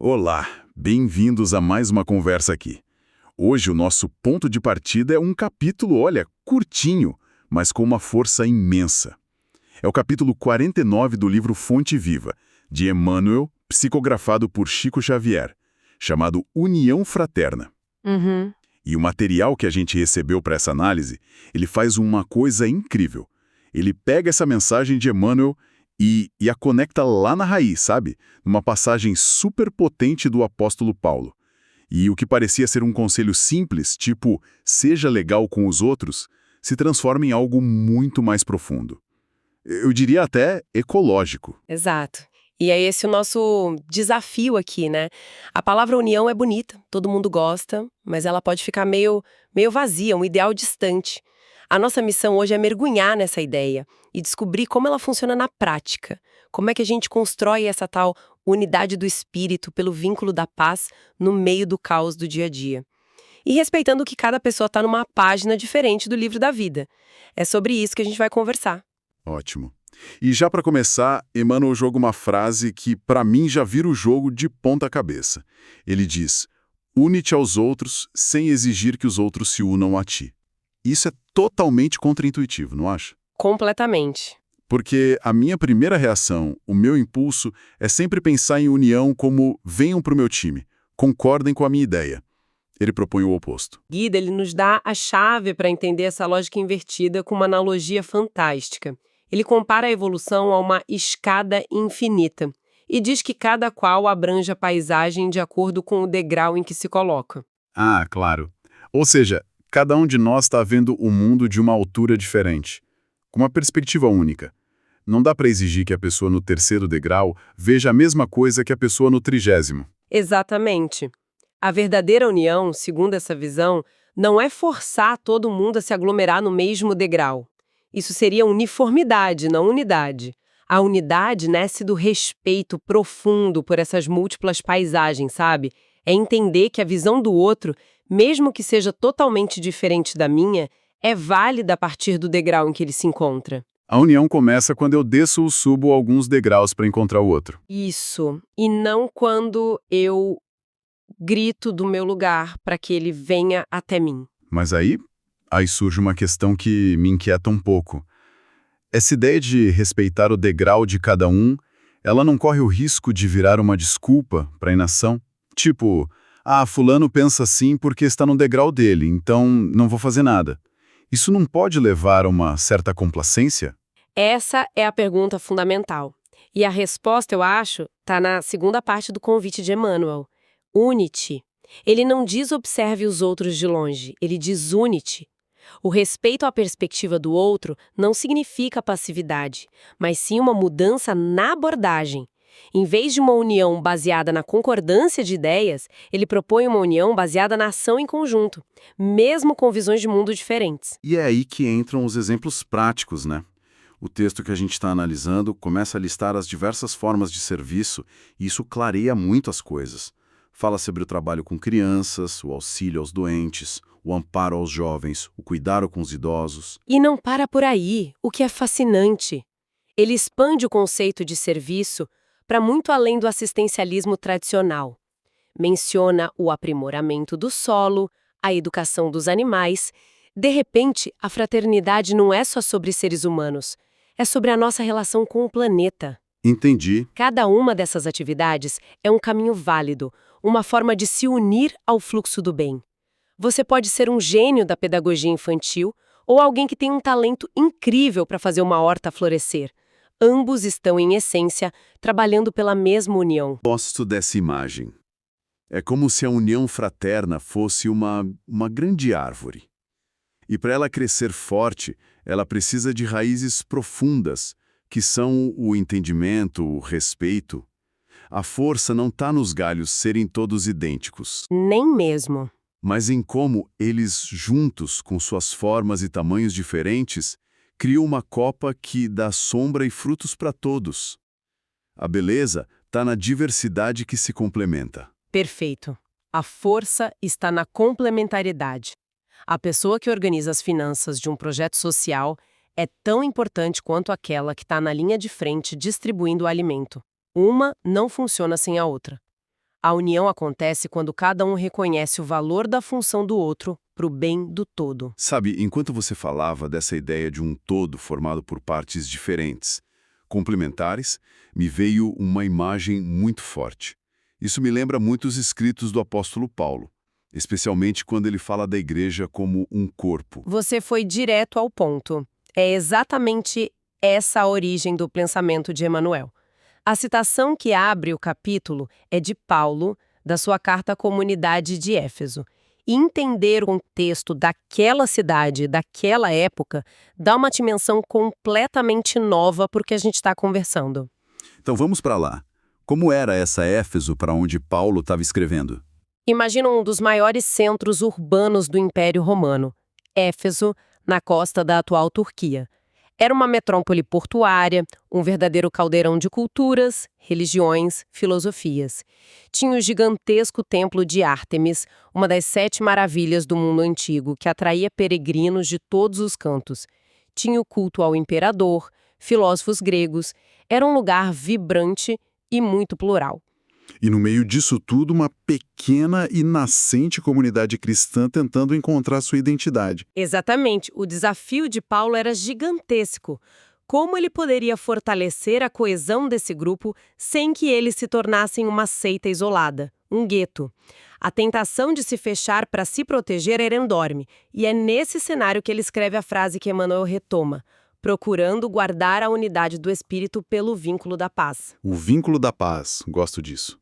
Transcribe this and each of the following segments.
Olá, bem-vindos a mais uma conversa aqui. Hoje o nosso ponto de partida é um capítulo, olha, curtinho, mas com uma força imensa. É o capítulo 49 do livro Fonte Viva, de Emmanuel, psicografado por Chico Xavier, chamado União Fraterna. Uhum. E o material que a gente recebeu para essa análise, ele faz uma coisa incrível. Ele pega essa mensagem de Emmanuel e a conecta lá na raiz, sabe? Numa passagem super potente do apóstolo Paulo. E o que parecia ser um conselho simples, tipo, seja legal com os outros, se transforma em algo muito mais profundo. Eu diria até ecológico. Exato. E é esse o nosso desafio aqui, né? A palavra união é bonita, todo mundo gosta, mas ela pode ficar meio vazia, um ideal distante. A nossa missão hoje é mergulhar nessa ideia e descobrir como ela funciona na prática. Como é que a gente constrói essa tal unidade do espírito pelo vínculo da paz no meio do caos do dia a dia. E respeitando que cada pessoa está numa página diferente do livro da vida. É sobre isso que a gente vai conversar. Ótimo. E já para começar, Emmanuel joga uma frase que para mim já vira o jogo de ponta cabeça. Ele diz: "Une-te aos outros sem exigir que os outros se unam a ti." Isso é totalmente contraintuitivo, não acha? Completamente. Porque a minha primeira reação, o meu impulso, é sempre pensar em união como venham para o meu time, concordem com a minha ideia. Ele propõe o oposto. Guida, ele nos dá a chave para entender essa lógica invertida com uma analogia fantástica. Ele compara a evolução a uma escada infinita e diz que cada qual abrange a paisagem de acordo com o degrau em que se coloca. Ah, claro. Ou seja, cada um de nós está vendo o mundo de uma altura diferente, com uma perspectiva única. Não dá para exigir que a pessoa no terceiro degrau veja a mesma coisa que a pessoa no 30º. Exatamente. A verdadeira união, segundo essa visão, não é forçar todo mundo a se aglomerar no mesmo degrau. Isso seria uniformidade, não unidade. A unidade nasce do respeito profundo por essas múltiplas paisagens, sabe? É entender que a visão do outro, mesmo que seja totalmente diferente da minha, é válida a partir do degrau em que ele se encontra. A união começa quando eu desço ou subo alguns degraus para encontrar o outro. Isso. E não quando eu grito do meu lugar para que ele venha até mim. Mas aí surge uma questão que me inquieta um pouco. Essa ideia de respeitar o degrau de cada um, ela não corre o risco de virar uma desculpa para a inação? Tipo, fulano pensa assim porque está no degrau dele, então não vou fazer nada. Isso não pode levar a uma certa complacência? Essa é a pergunta fundamental. E a resposta, eu acho, está na segunda parte do convite de Emmanuel. Une-te. Ele não diz observe os outros de longe, ele diz une-te. O respeito à perspectiva do outro não significa passividade, mas sim uma mudança na abordagem. Em vez de uma união baseada na concordância de ideias, ele propõe uma união baseada na ação em conjunto, mesmo com visões de mundo diferentes. E é aí que entram os exemplos práticos, né? O texto que a gente está analisando começa a listar as diversas formas de serviço e isso clareia muito as coisas. Fala sobre o trabalho com crianças, o auxílio aos doentes, o amparo aos jovens, o cuidado com os idosos. E não para por aí, o que é fascinante. Ele expande o conceito de serviço para muito além do assistencialismo tradicional. Menciona o aprimoramento do solo, a educação dos animais. De repente, a fraternidade não é só sobre seres humanos, é sobre a nossa relação com o planeta. Entendi. Cada uma dessas atividades é um caminho válido, uma forma de se unir ao fluxo do bem. Você pode ser um gênio da pedagogia infantil ou alguém que tem um talento incrível para fazer uma horta florescer. Ambos estão, em essência, trabalhando pela mesma união. Gosto dessa imagem. É como se a união fraterna fosse uma grande árvore. E para ela crescer forte, ela precisa de raízes profundas, que são o entendimento, o respeito. A força não está nos galhos serem todos idênticos, Nem mesmo. mas em como eles, juntos, com suas formas e tamanhos diferentes, criam uma copa que dá sombra e frutos para todos. A beleza está na diversidade que se complementa. Perfeito. A força está na complementariedade. A pessoa que organiza as finanças de um projeto social é tão importante quanto aquela que está na linha de frente distribuindo o alimento. Uma não funciona sem a outra. A união acontece quando cada um reconhece o valor da função do outro para o bem do todo. Sabe, enquanto você falava dessa ideia de um todo formado por partes diferentes, complementares, me veio uma imagem muito forte. Isso me lembra muito os escritos do apóstolo Paulo, especialmente quando ele fala da igreja como um corpo. Você foi direto ao ponto. É exatamente essa a origem do pensamento de Emmanuel. A citação que abre o capítulo é de Paulo, da sua carta à comunidade de Éfeso. E entender o contexto daquela cidade, daquela época, dá uma dimensão completamente nova para o que a gente está conversando. Então vamos para lá. Como era essa Éfeso para onde Paulo estava escrevendo? Imagina um dos maiores centros urbanos do Império Romano, Éfeso, na costa da atual Turquia. Era uma metrópole portuária, um verdadeiro caldeirão de culturas, religiões, filosofias. Tinha o gigantesco templo de Ártemis, uma das 7 maravilhas do mundo antigo, que atraía peregrinos de todos os cantos. Tinha o culto ao imperador, filósofos gregos. Era um lugar vibrante e muito plural. E no meio disso tudo, uma pequena e nascente comunidade cristã tentando encontrar sua identidade. Exatamente. O desafio de Paulo era gigantesco. Como ele poderia fortalecer a coesão desse grupo sem que eles se tornassem uma seita isolada, um gueto? A tentação de se fechar para se proteger era enorme, e é nesse cenário que ele escreve a frase que Emmanuel retoma: procurando guardar a unidade do espírito pelo vínculo da paz. O vínculo da paz, gosto disso.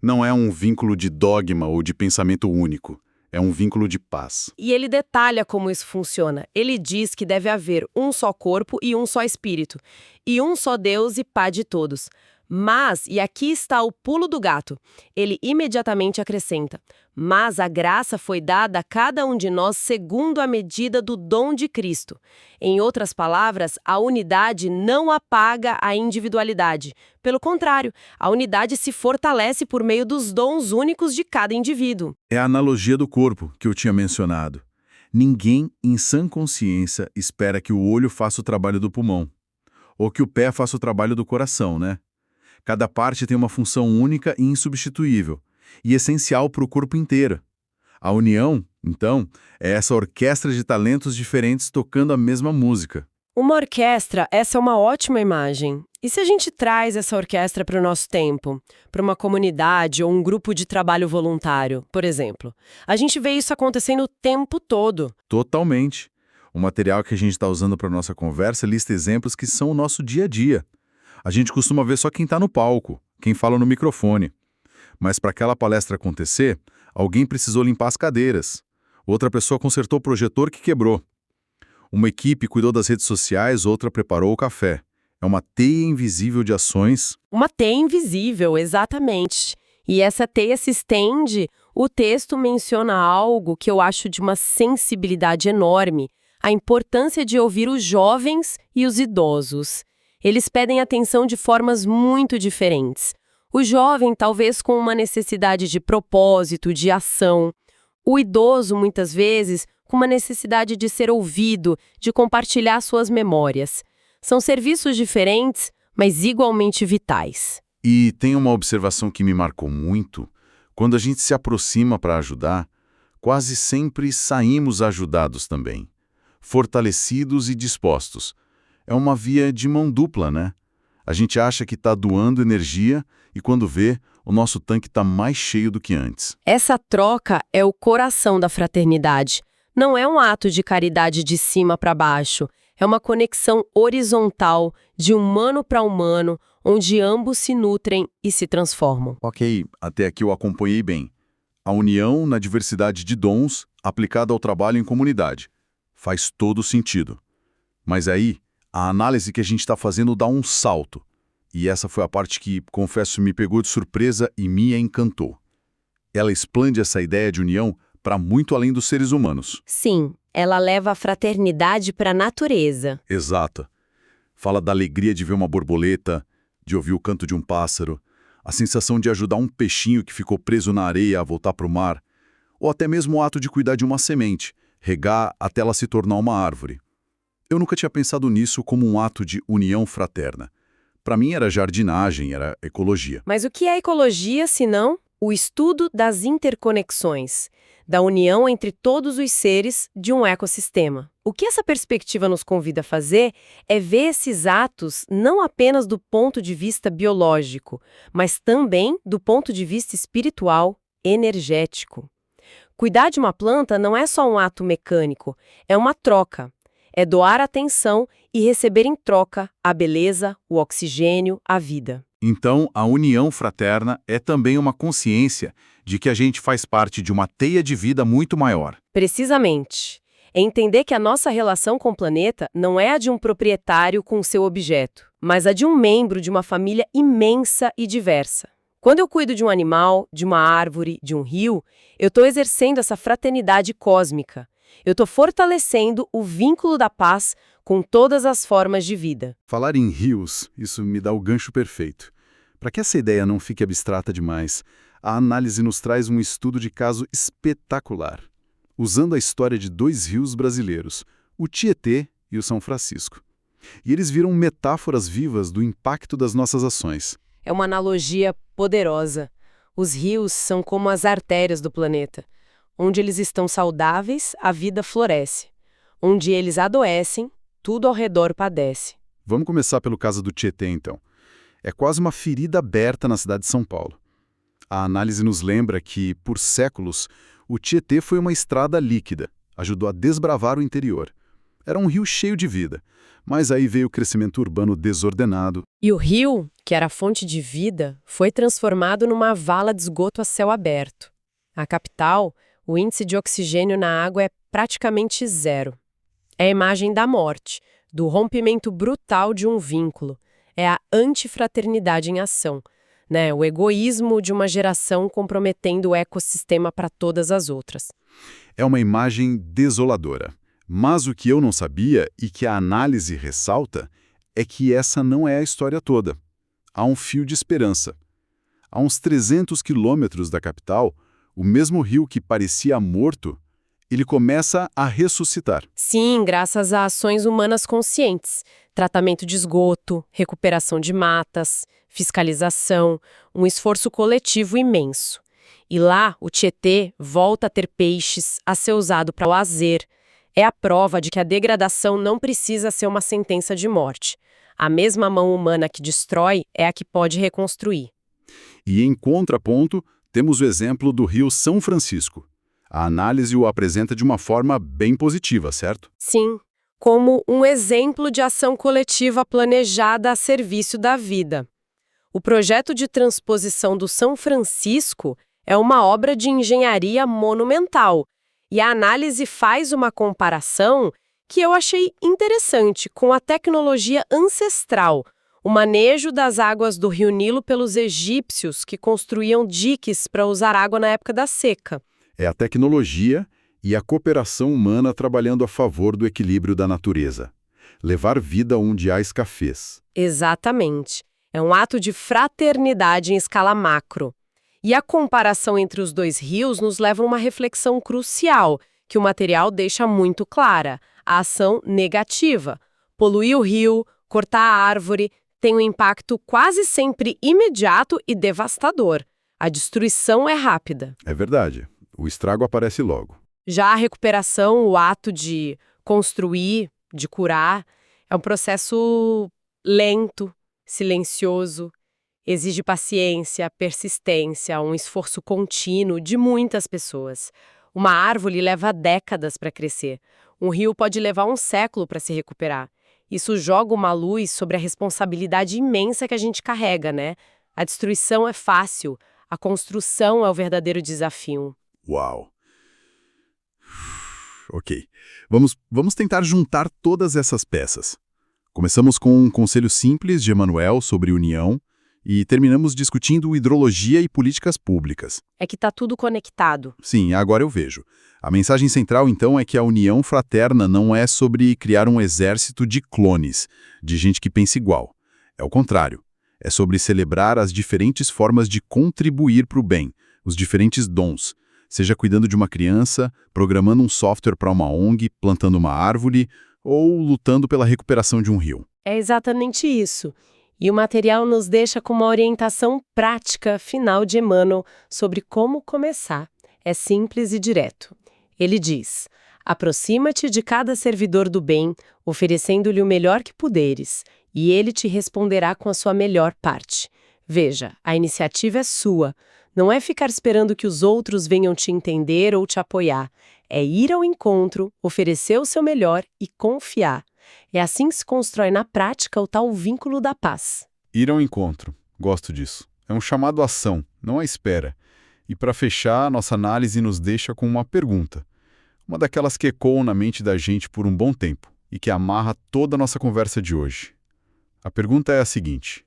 Não é um vínculo de dogma ou de pensamento único. É um vínculo de paz. E ele detalha como isso funciona. Ele diz que deve haver um só corpo e um só espírito, e um só Deus e Pai de todos. Mas, e aqui está o pulo do gato, ele imediatamente acrescenta: mas a graça foi dada a cada um de nós segundo a medida do dom de Cristo. Em outras palavras, a unidade não apaga a individualidade. Pelo contrário, a unidade se fortalece por meio dos dons únicos de cada indivíduo. É a analogia do corpo que eu tinha mencionado. Ninguém, em sã consciência, espera que o olho faça o trabalho do pulmão, ou que o pé faça o trabalho do coração, né? Cada parte tem uma função única e insubstituível, e essencial para o corpo inteiro. A união, então, é essa orquestra de talentos diferentes tocando a mesma música. Uma orquestra, essa é uma ótima imagem. E se a gente traz essa orquestra para o nosso tempo, para uma comunidade ou um grupo de trabalho voluntário, por exemplo? A gente vê isso acontecendo o tempo todo. Totalmente. O material que a gente está usando para a nossa conversa lista exemplos que são o nosso dia a dia. A gente costuma ver só quem está no palco, quem fala no microfone. Mas para aquela palestra acontecer, alguém precisou limpar as cadeiras. Outra pessoa consertou o projetor que quebrou. Uma equipe cuidou das redes sociais, outra preparou o café. É uma teia invisível de ações. Uma teia invisível, exatamente. E essa teia se estende. O texto menciona algo que eu acho de uma sensibilidade enorme: a importância de ouvir os jovens e os idosos. Eles pedem atenção de formas muito diferentes. O jovem, talvez com uma necessidade de propósito, de ação. O idoso, muitas vezes, com uma necessidade de ser ouvido, de compartilhar suas memórias. São serviços diferentes, mas igualmente vitais. E tem uma observação que me marcou muito. Quando a gente se aproxima para ajudar, quase sempre saímos ajudados também. Fortalecidos e dispostos. É uma via de mão dupla, né? A gente acha que está doando energia e quando vê, o nosso tanque está mais cheio do que antes. Essa troca é o coração da fraternidade. Não é um ato de caridade de cima para baixo. É uma conexão horizontal, de humano para humano, onde ambos se nutrem e se transformam. Ok, até aqui eu acompanhei bem. A união na diversidade de dons aplicada ao trabalho em comunidade. Faz todo sentido. Mas aí, a análise que a gente está fazendo dá um salto. E essa foi a parte que, confesso, me pegou de surpresa e me encantou. Ela expande essa ideia de união para muito além dos seres humanos. Sim, ela leva a fraternidade para a natureza. Exato. Fala da alegria de ver uma borboleta, de ouvir o canto de um pássaro, a sensação de ajudar um peixinho que ficou preso na areia a voltar para o mar, ou até mesmo o ato de cuidar de uma semente, regar até ela se tornar uma árvore. Eu nunca tinha pensado nisso como um ato de união fraterna. Para mim era jardinagem, era ecologia. Mas o que é ecologia, se não? O estudo das interconexões, da união entre todos os seres de um ecossistema. O que essa perspectiva nos convida a fazer é ver esses atos não apenas do ponto de vista biológico, mas também do ponto de vista espiritual, energético. Cuidar de uma planta não é só um ato mecânico, é uma troca. É doar atenção e receber em troca a beleza, o oxigênio, a vida. Então, a união fraterna é também uma consciência de que a gente faz parte de uma teia de vida muito maior. Precisamente. É entender que a nossa relação com o planeta não é a de um proprietário com o seu objeto, mas a de um membro de uma família imensa e diversa. Quando eu cuido de um animal, de uma árvore, de um rio, eu estou exercendo essa fraternidade cósmica. Eu estou fortalecendo o vínculo da paz com todas as formas de vida. Falar em rios, isso me dá o gancho perfeito. Para que essa ideia não fique abstrata demais, a análise nos traz um estudo de caso espetacular, usando a história de 2 rios brasileiros, o Tietê e o São Francisco. E eles viram metáforas vivas do impacto das nossas ações. É uma analogia poderosa. Os rios são como as artérias do planeta. Onde eles estão saudáveis, a vida floresce. Onde eles adoecem, tudo ao redor padece. Vamos começar pelo caso do Tietê, então. É quase uma ferida aberta na cidade de São Paulo. A análise nos lembra que, por séculos, o Tietê foi uma estrada líquida, ajudou a desbravar o interior. Era um rio cheio de vida, mas aí veio o crescimento urbano desordenado. E o rio, que era a fonte de vida, foi transformado numa vala de esgoto a céu aberto. A capital, o índice de oxigênio na água é praticamente zero. É a imagem da morte, do rompimento brutal de um vínculo. É a antifraternidade em ação, né? O egoísmo de uma geração comprometendo o ecossistema para todas as outras. É uma imagem desoladora. Mas o que eu não sabia e que a análise ressalta é que essa não é a história toda. Há um fio de esperança. A uns 300 quilômetros da capital, o mesmo rio que parecia morto, ele começa a ressuscitar. Sim, graças a ações humanas conscientes. Tratamento de esgoto, recuperação de matas, fiscalização, um esforço coletivo imenso. E lá, o Tietê volta a ter peixes, a ser usado para lazer. É a prova de que a degradação não precisa ser uma sentença de morte. A mesma mão humana que destrói é a que pode reconstruir. E em contraponto, temos o exemplo do rio São Francisco. A análise o apresenta de uma forma bem positiva, certo? Sim, como um exemplo de ação coletiva planejada a serviço da vida. O projeto de transposição do São Francisco é uma obra de engenharia monumental, e a análise faz uma comparação que eu achei interessante com a tecnologia ancestral, o manejo das águas do Rio Nilo pelos egípcios que construíam diques para usar água na época da seca. É a tecnologia e a cooperação humana trabalhando a favor do equilíbrio da natureza. Levar vida onde há escassez. Exatamente. É um ato de fraternidade em escala macro. E a comparação entre os 2 rios nos leva a uma reflexão crucial, que o material deixa muito clara: a ação negativa. Poluir o rio, cortar a árvore, tem um impacto quase sempre imediato e devastador. A destruição é rápida. É verdade. O estrago aparece logo. Já a recuperação, o ato de construir, de curar, é um processo lento, silencioso, exige paciência, persistência, um esforço contínuo de muitas pessoas. Uma árvore leva décadas para crescer. Um rio pode levar um século para se recuperar. Isso joga uma luz sobre a responsabilidade imensa que a gente carrega, né? A destruição é fácil, a construção é o verdadeiro desafio. Uau! Ok. Vamos tentar juntar todas essas peças. Começamos com um conselho simples de Emmanuel sobre união e terminamos discutindo hidrologia e políticas públicas. É que tá tudo conectado. Sim, agora eu vejo. A mensagem central, então, é que a união fraterna não é sobre criar um exército de clones, de gente que pensa igual. É o contrário. É sobre celebrar as diferentes formas de contribuir para o bem, os diferentes dons. Seja cuidando de uma criança, programando um software para uma ONG, plantando uma árvore ou lutando pela recuperação de um rio. É exatamente isso. E o material nos deixa com uma orientação prática final de Emmanuel sobre como começar. É simples e direto. Ele diz: aproxima-te de cada servidor do bem, oferecendo-lhe o melhor que puderes, e ele te responderá com a sua melhor parte. Veja, a iniciativa é sua. Não é ficar esperando que os outros venham te entender ou te apoiar. É ir ao encontro, oferecer o seu melhor e confiar. É assim que se constrói na prática o tal vínculo da paz. Ir ao encontro. Gosto disso. É um chamado à ação, não à espera. E para fechar, nossa análise nos deixa com uma pergunta. Uma daquelas que ecoam na mente da gente por um bom tempo e que amarra toda a nossa conversa de hoje. A pergunta é a seguinte: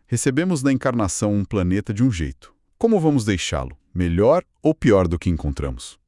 recebemos na encarnação um planeta de um jeito. Como vamos deixá-lo? Melhor ou pior do que encontramos?